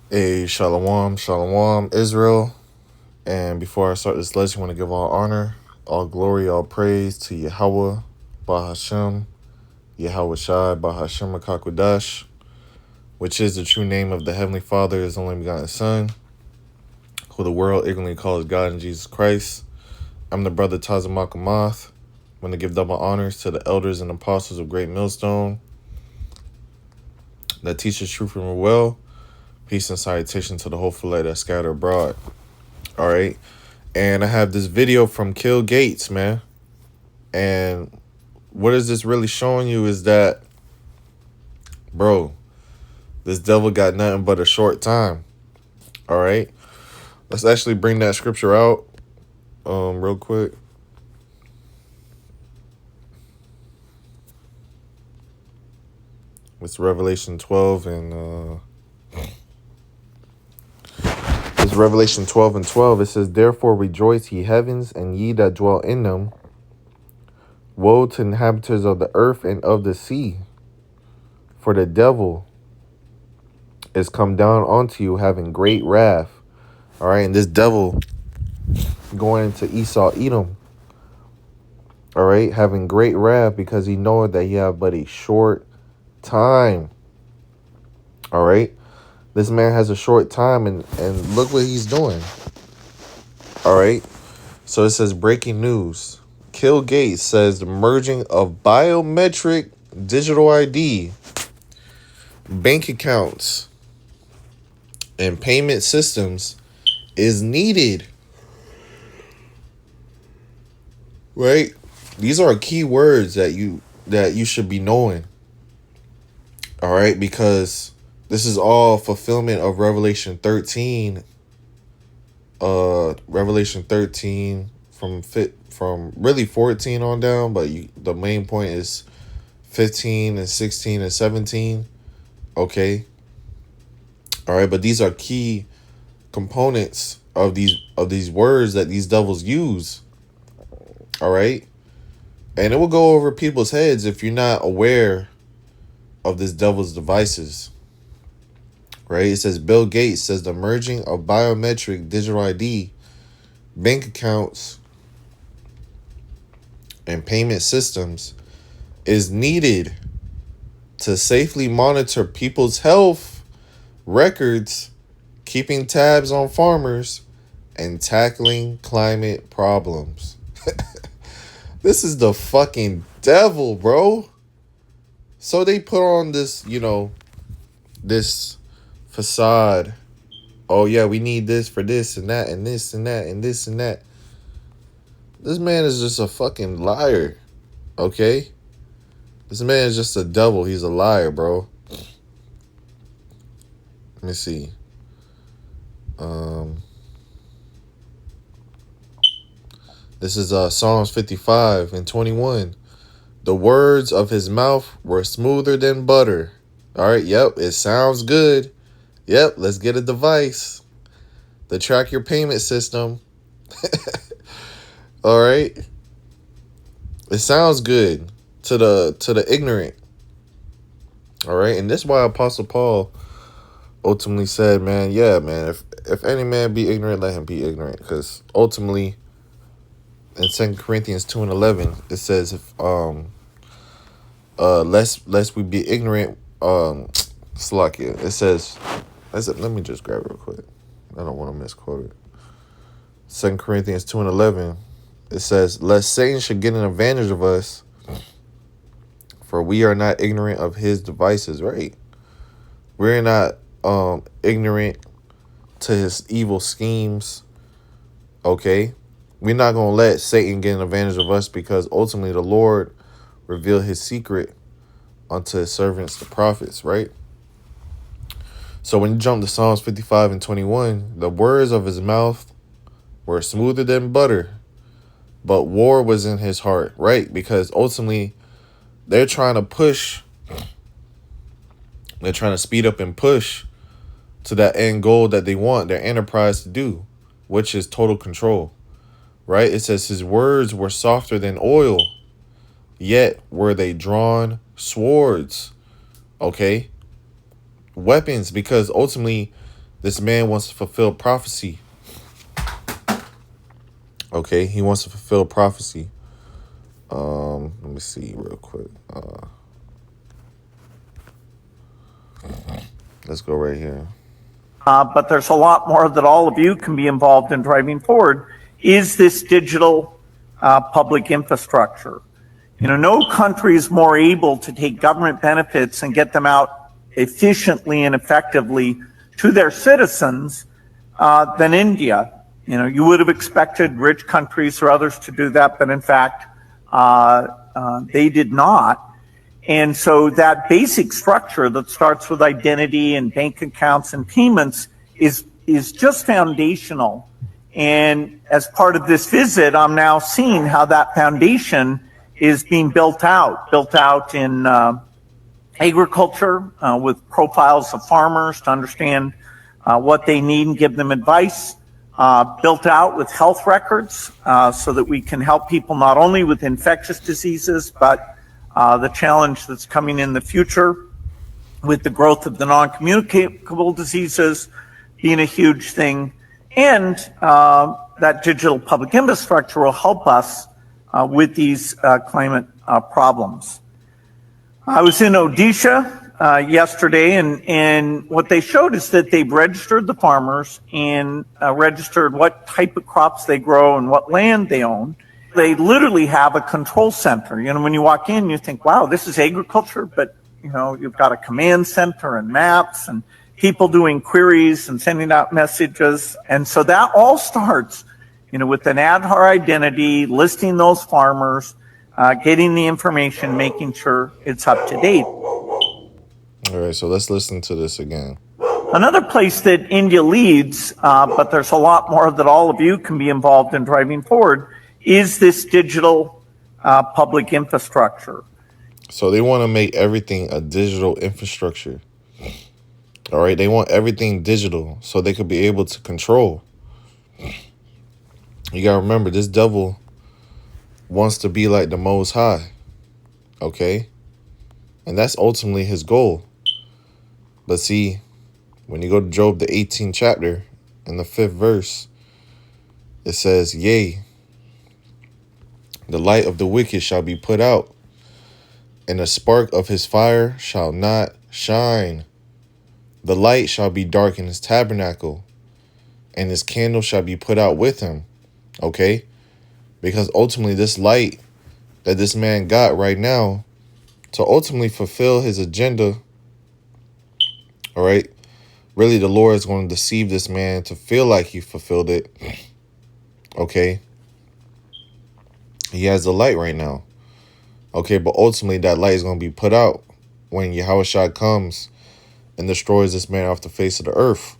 Hey, shalom, shalom, Israel. And before I start this lesson, I want to give all honor, all glory, all praise to Yahweh, Bahashem, Yahweh Shai, Bahashem Akakwadash, which is the true name of the Heavenly Father, His only begotten Son, who the world ignorantly calls God in Jesus Christ. I'm the brother Tazamakumath. I'm going to give double honors to the elders and apostles of Great Millstone that teach the truth and well. Peace and salutation to the whole fillet that scatter abroad. All right. And I have this video from Kill Gates, man. And what is this really showing you is that, bro, this devil got nothing but a short time. All right. Let's actually bring that scripture out real quick. It's Revelation 12 and it's Revelation 12 and 12. It says, "Therefore rejoice, ye heavens, and ye that dwell in them. Woe to inhabitants of the earth and of the sea, for the devil is come down unto you, having great wrath." All right, and this devil going into Esau, Edom. All right, having great wrath because he knoweth that he have but a short time. All right, this man has a short time, and look what he's doing. All right, so it says breaking news. Kill Gates says the merging of biometric digital ID, bank accounts, and payment systems is needed. Right? These are key words that you should be knowing. All right, because this is all fulfillment of Revelation 13. Revelation 13 from really 14 on down, but the main point is 15 and 16 and 17. Okay. All right, but these are key components of these words that these devils use. All right, and it will go over people's heads if you're not aware of this devil's devices. Right? It says Bill Gates says the merging of biometric digital ID, bank accounts, and payment systems is needed to safely monitor people's health records, keeping tabs on farmers, and tackling climate problems. This is the fucking devil, bro. So they put on this, this facade. Oh, yeah, we need this for this and that and this and that and this and that. This man is just a fucking liar, okay? This man is just a devil. He's a liar, bro. Let me see. This is Psalms 55 and 21. The words of his mouth were smoother than butter. All right, yep, it sounds good. Yep, let's get a device to track your payment system. All right. It sounds good to the ignorant. All right, and this is why Apostle Paul ultimately said, man, yeah, man, if any man be ignorant, let him be ignorant, because ultimately in 2 Corinthians 2 and 11 it says if lest we be ignorant, Slakia. It says, let me just grab it real quick. I don't want to misquote it. 2 Corinthians 2 and 11, it says, lest Satan should get an advantage of us, for we are not ignorant of his devices. Right? We're not ignorant to his evil schemes. Okay? We're not going to let Satan get an advantage of us, because ultimately the Lord revealed his secret unto his servants, the prophets, right? So when you jump to Psalms 55 and 21, the words of his mouth were smoother than butter, but war was in his heart, right? Because ultimately they're trying to speed up and push to that end goal that they want their enterprise to do, which is total control, right? It says his words were softer than oil, yet were they drawn swords. Okay? Weapons, because ultimately This man wants to fulfill prophecy. Okay, he wants to fulfill prophecy. Let me see real quick. Let's go right here. But there's a lot more that all of you can be involved in driving forward, is this digital public infrastructure. No country is more able to take government benefits and get them out efficiently and effectively to their citizens than India. You would have expected rich countries or others to do that, but in fact, they did not. And so that basic structure that starts with identity and bank accounts and payments is just foundational. And as part of this visit, I'm now seeing how that foundation is being built out in agriculture with profiles of farmers to understand what they need and give them advice. Built out with health records so that we can help people not only with infectious diseases, but the challenge that's coming in the future with the growth of the non-communicable diseases being a huge thing. And that digital public infrastructure will help us with these climate problems. I was in Odisha yesterday, and what they showed is that they've registered the farmers and registered what type of crops they grow and what land they own. They literally have a control center. When you walk in, you think, wow, this is agriculture, but you've got a command center and maps and people doing queries and sending out messages. And so that all starts, with an Aadhaar identity, listing those farmers, getting the information, making sure it's up to date. All right, so let's listen to this again. Another place that India leads, but there's a lot more that all of you can be involved in driving forward, is this digital public infrastructure. So they want to make everything a digital infrastructure. All right, they want everything digital so they could be able to control. You got to remember, this devil wants to be like the Most High. Okay? And that's ultimately his goal. But see, when you go to Job, the 18th chapter, in the 5th verse, it says, yea, the light of the wicked shall be put out, and the spark of his fire shall not shine. The light shall be dark in his tabernacle, and his candle shall be put out with him. Okay? Because ultimately this light that this man got right now, to ultimately fulfill his agenda, all right, really the Lord is going to deceive this man to feel like he fulfilled it. Okay? He has the light right now. Okay, but ultimately that light is going to be put out when Yahushua comes and destroys this man off the face of the earth.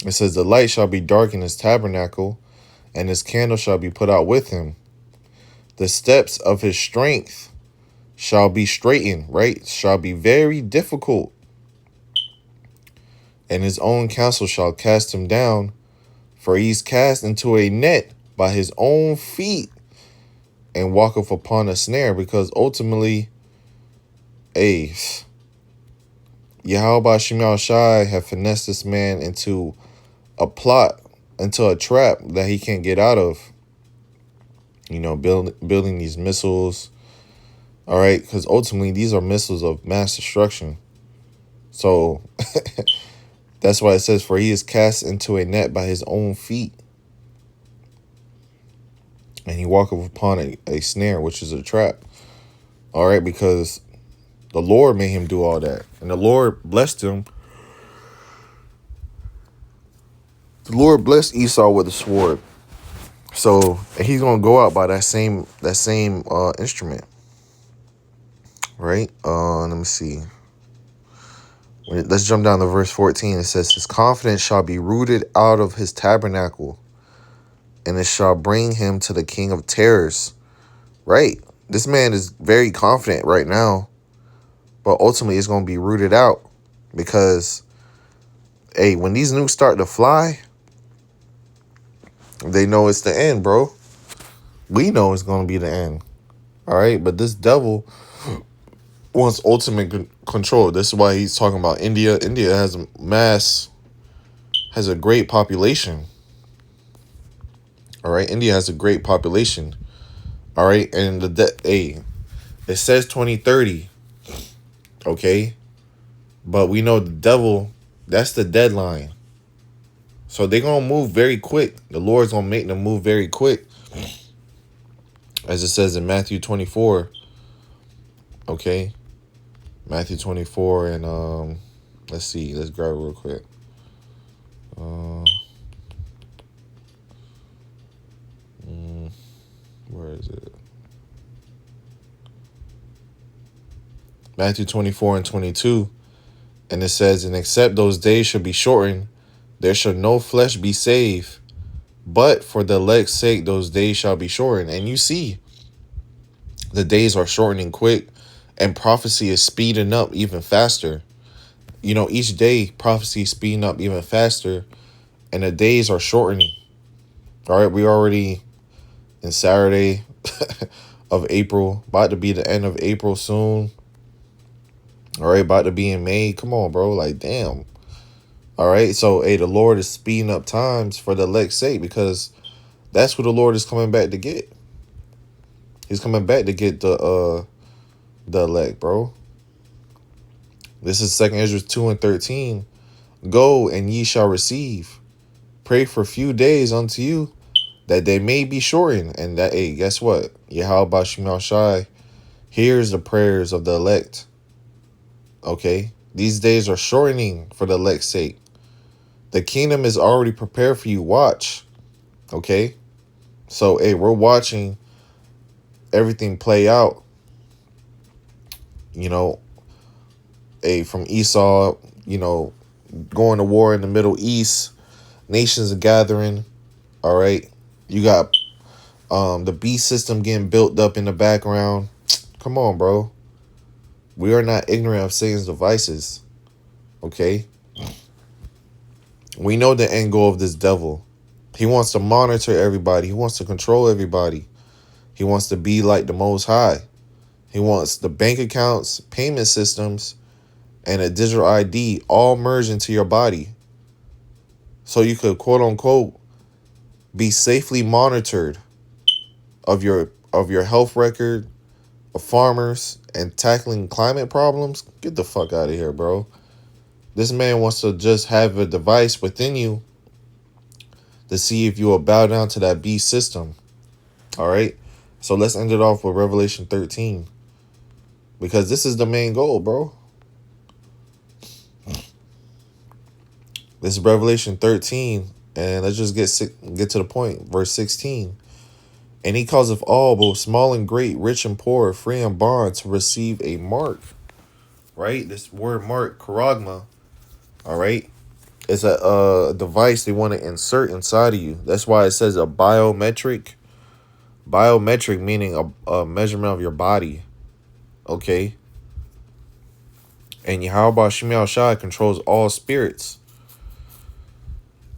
It says, the light shall be dark in his tabernacle, and his candle shall be put out with him. The steps of his strength shall be straightened, right? Shall be very difficult. And his own counsel shall cast him down, for he's cast into a net by his own feet, and walketh upon a snare, because ultimately, Yahweh Shemel Shai have finessed this man into a plot, into a trap that he can't get out of. Building these missiles. All right, because ultimately these are missiles of mass destruction. So that's why it says, for he is cast into a net by his own feet, and he walketh upon a snare, which is a trap. All right, because the Lord made him do all that. And the Lord blessed him. The Lord blessed Esau with a sword. So he's going to go out by that same instrument. Right? Let me see. Let's jump down to verse 14. It says, his confidence shall be rooted out of his tabernacle, and it shall bring him to the king of terrors. Right? This man is very confident right now, but ultimately it's going to be rooted out, because, when these nukes start to fly, they know it's the end, bro. We know it's going to be the end. All right? But this devil wants ultimate control. This is why he's talking about India. India has mass has a great population. All right, India has a great population. All right, and it says 2030. Okay, but we know the devil. That's the deadline. So they're gonna move very quick. The Lord's gonna make them move very quick, as it says in Matthew 24. Okay, Matthew 24 and let's see. Let's grab it real quick. Where is it? Matthew 24 and 22. And it says, and except those days should be shortened, there shall no flesh be saved. But for the elect's sake, those days shall be shortened. And you see, the days are shortening quick, and prophecy is speeding up even faster. You know, each day, prophecy is speeding up even faster, and the days are shortening. All right, we already in Saturday of April, about to be the end of April soon. All right, about to be in May. Come on, bro. Like, damn. All right, so hey, the Lord is speeding up times for the elect's sake, because that's what the Lord is coming back to get. He's coming back to get the elect, bro. This is 2 Ezra 2 and 13. Go, and ye shall receive. Pray for few days unto you, that they may be shortened. And that, hey, guess what? Yahweh Shemal Shai hears the prayers of the elect. Okay? These days are shortening for the elect's sake. The kingdom is already prepared for you. Watch. Okay? So, hey, we're watching everything play out. You know, hey, from Esau, you know, going to war in the Middle East. Nations are gathering. All right? You got the beast system getting built up in the background. Come on, bro. We are not ignorant of Satan's devices. Okay? We know the end goal of this devil. He wants to monitor everybody. He wants to control everybody. He wants to be like the Most High. He wants the bank accounts, payment systems, and a digital ID all merged into your body. So you could, quote unquote, be safely monitored of your health record, of farmers, and tackling climate problems. Get the fuck out of here, bro. This man wants to just have a device within you to see if you will bow down to that beast system. All right? So let's end it off with Revelation 13. Because this is the main goal, bro. This is Revelation 13. And let's just get to the point. Verse 16. And he causeth all, both small and great, rich and poor, free and bond, to receive a mark. Right? This word mark, charagma. All right? It's a device they want to insert inside of you. That's why it says a biometric. Biometric meaning a measurement of your body. Okay? And Yahweh Shemal Shai controls all spirits.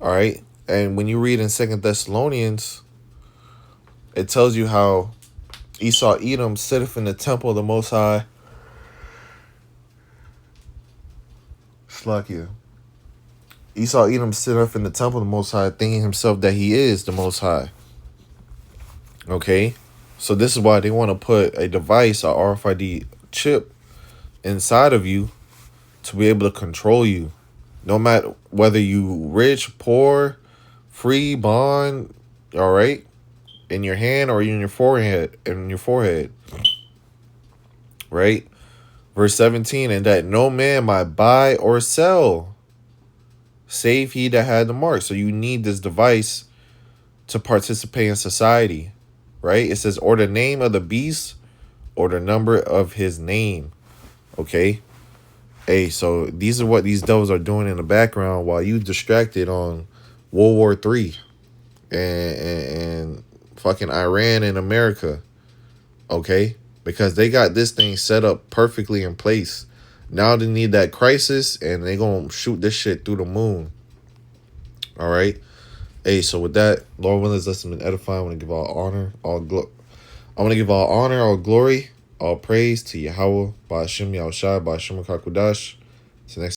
All right? And when you read in 2 Thessalonians, it tells you how Esau Edom sitteth in the temple of the Most High. Slakia. Esau Edom sitteth in the temple of the Most High, thinking himself that he is the Most High. Okay? So this is why they want to put a device, a RFID chip, inside of you to be able to control you. No matter whether you rich, poor, free, bond, all right? In your hand or in your forehead, right? Verse 17, and that no man might buy or sell, save he that had the mark. So you need this device to participate in society, right? It says, or the name of the beast, or the number of his name. Okay? Hey, so these are what these devils are doing in the background while you distracted on World War III and fucking Iran and America. Okay? Because they got this thing set up perfectly in place. Now they need that crisis, and they gonna shoot this shit through the moon. All right? Hey, so with that, Lord willing, let's been edifying. I want to give all honor, all glory, all praise to Yahweh, Ba'ashem Yahushai, Ba'ashem Kakudash. To next